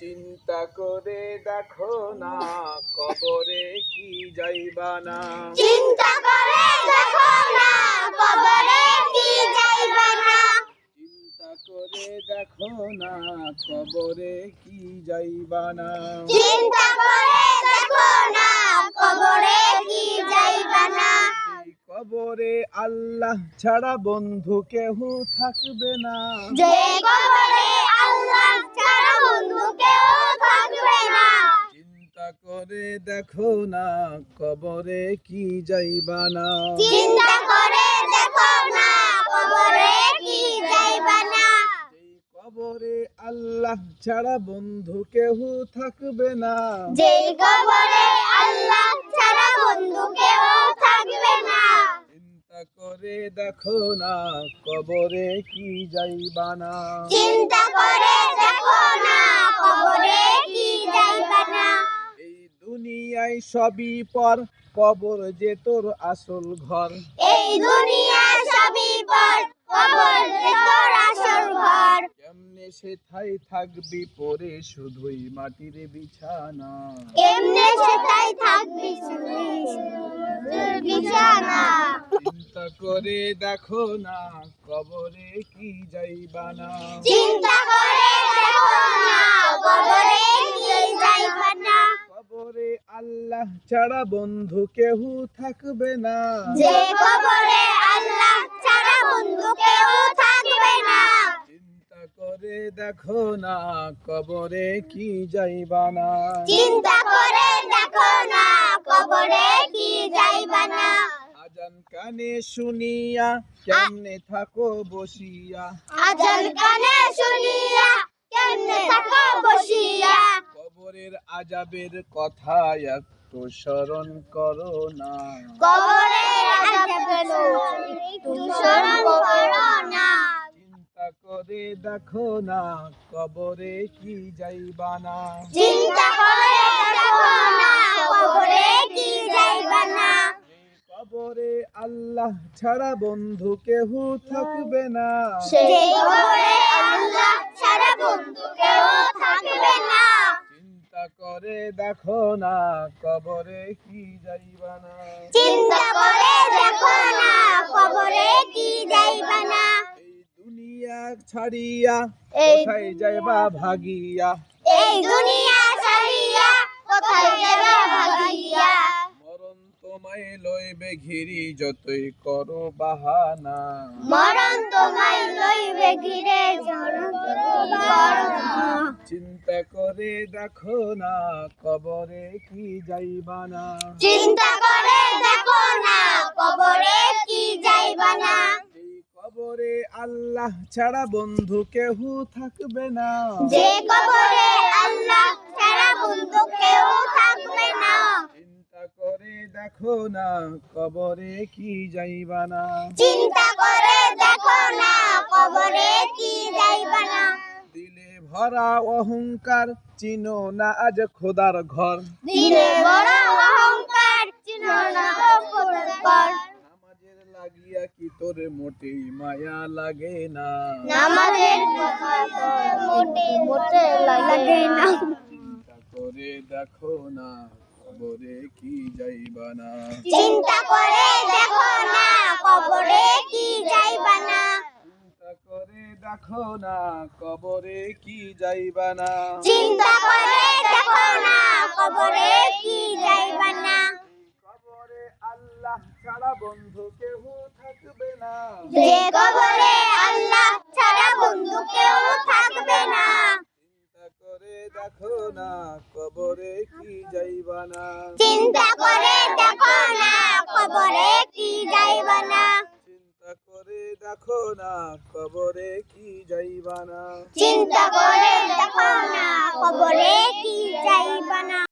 চিন্তা করে দেখো না কবরে কি যাইবা না। চিন্তা করে দেখো না কবরে কি যাইবা না। চিন্তা করে দেখো না কবরে কি যাইবা না। চিন্তা করে দেখো না কবরে কি যাইবা না। কবরে আল্লাহ ছাড়া বন্ধু কেহ থাকবে না। যে কবরে আল্লাহ ছাড়া বন্ধু কেউ থাকবে না। চিন্তা করে দেখো না কবরে কি যাইবা না। চিন্তা করে দেখো না কবরে কি যাইবা না। কবরে আল্লাহ ছাড়া বন্ধু কেহ থাকবে না। যে কবরে আল্লাহ ছাড়া বন্ধু কেউ থাকবে না। চিন্তা করে দেখো না কবরে কি যাইবা না। চিন্তা করে দেখো না কবরে কি যাইবা না। এই দুনিয়ায় সবই পর, কবর যে তোর আসল ঘর। এই দুনিয়া সবই পর, কবর যে তোর আসল ঘর। কেমনে সেথায় থাকবি পরে শুধুই মাটির বিছানা। কেমনে সেটাই থাকবি বিছানা। চিন্তা করে দেখো না কবরে কি যাইবা না। চিন্তা করে দেখো না কবরে কি যাইবা না। কবরে আল্লাহ ছাড়া বন্ধু কেহ থাকবে না। যে কবরে আল্লাহ ছাড়া বন্ধু কেউ থাকবে না। চিন্তা করে দেখো না কবরে কি যাইবা না। চিন্তা করে দেখো না কবরে কি যাইবা না। আজান কানে শুনিয়া কেমনে থাকো বসিয়া। আজান কানে শুনিয়া কেমনে থাকো বসিয়া। কবরের আজাবের কথা একটু স্মরণ করো না। কবরে আযাবের একটু স্মরণ করো না। চিন্তা করে দেখো না কবরে কি যাইবা না। চিন্তা করে দেখো না কবরে কি যাইবা না। কবরে আল্লাহ ছাড়া বন্ধু কেহ থাকবে না। সেই কবরে আল্লাহ ছাড়া বন্ধু কেউ থাকবে না। চিন্তা করে দেখো না কবরে কি যাইবা না। চিন্তা করে দেখো না কবরে কি যাইবা না। এই দুনিয়া ছাড়িয়া এই কোথায় যাইবা ভাগিয়া। এই দুনিয়া ছাড়িয়া কোথায় যাবা ভাগিয়া। মরণ তোমায় লইবে ঘিরি যতই করো বাহানা। মরণ তোমায় লইবে ঘিরে মরণ তুমি করো না। চিন্তা করে দেখো না কবরে কি যাইবা না। চিন্তা করে দেখো না কবরে কি যাইবা না। এই কবরে আল্লাহ ছাড়া বন্ধু কেহ থাকবে না। যে কবরে আল্লাহ ছাড়া বন্ধু কেউ থাকবে না। চিন্তা করে দেখো না কবরে কি যাইবা না। চিন্তা করে দেখো না কবরে কি যাইবা না। দিলে ভরা অহংকার চিনো না আজ খোদার ঘর। দিলে বড় অহংকার চিনো না খোদার ঘর। নামাজের লাগিয়া কি তোর মোটেই মায়া লাগে না। নামাজের কথা তোর মোটে মোটে লাগে না। চিন্তা করে দেখো না কবরে কি যাইবা না। চিন্তা করে দেখো না কবরে কি যাইবা না। চিন্তা করে দেখো না কবরে কি যাইবা না। চিন্তা করে দেখো না কবরে কি যাইবা না। কবরে আল্লাহ ছাড়া বন্ধু কেহ থাকবে না। যে কবরে আল্লাহ ছাড়া বন্ধু কেউ থাকবে না। চিন্তা করে দেখো না কবরে কি যাইবা না। চিন্তা করে দেখো না কবরে কি যাইবা না। চিন্তা করে দেখো না কবরে কি যাইবা না। চিন্তা করে দেখো না কবরে কি যাইবা না।